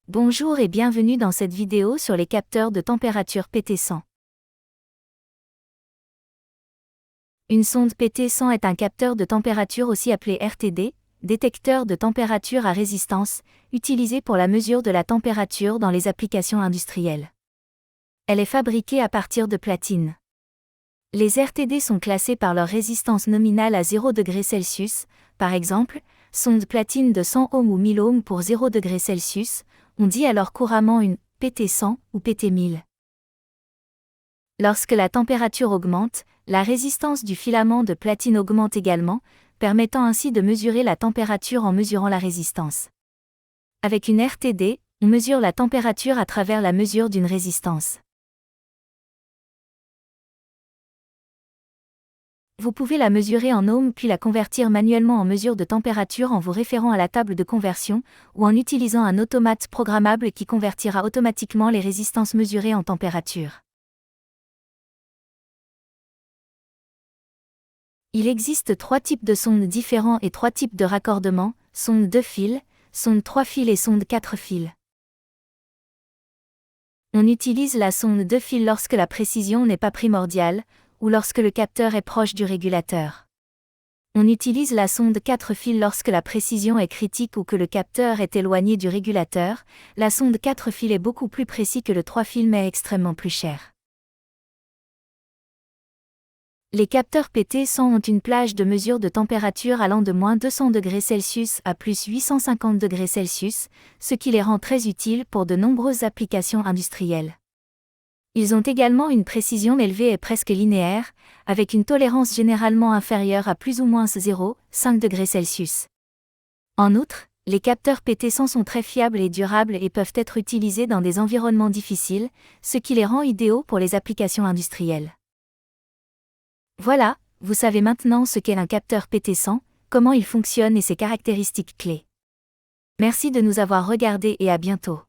Bonjour et bienvenue dans cette vidéo sur les capteurs de température PT100. Une sonde PT100 est un capteur de température aussi appelé RTD, détecteur de température à résistance, utilisé pour la mesure de la température dans les applications industrielles. Elle est fabriquée à partir de platine. Les RTD sont classés par leur résistance nominale à 0 degrés Celsius, par exemple, sonde platine de 100 ohms ou 1000 ohms pour 0 degrés Celsius, on dit alors couramment une PT100 ou PT1000. Lorsque la température augmente, la résistance du filament de platine augmente également, permettant ainsi de mesurer la température en mesurant la résistance. Avec une RTD, on mesure la température à travers la mesure d'une résistance. Vous pouvez la mesurer en ohms puis la convertir manuellement en mesure de température en vous référant à la table de conversion, ou en utilisant un automate programmable qui convertira automatiquement les résistances mesurées en température. Il existe 3 types de sondes différents et 3 types de raccordements, sonde 2 fils, sonde 3 fils et sonde 4 fils. On utilise la sonde 2 fils lorsque la précision n'est pas primordiale, ou lorsque le capteur est proche du régulateur. On utilise la sonde 4 fils lorsque la précision est critique ou que le capteur est éloigné du régulateur. La sonde 4 fils est beaucoup plus précis que le 3 fils mais extrêmement plus cher. Les capteurs PT100 ont une plage de mesure de température allant de moins 200 degrés Celsius à plus 850 degrés Celsius, ce qui les rend très utiles pour de nombreuses applications industrielles. Ils ont également une précision élevée et presque linéaire, avec une tolérance généralement inférieure à plus ou moins 0,5 degrés Celsius. En outre, les capteurs PT100 sont très fiables et durables et peuvent être utilisés dans des environnements difficiles, ce qui les rend idéaux pour les applications industrielles. Voilà, vous savez maintenant ce qu'est un capteur PT100, comment il fonctionne et ses caractéristiques clés. Merci de nous avoir regardés et à bientôt.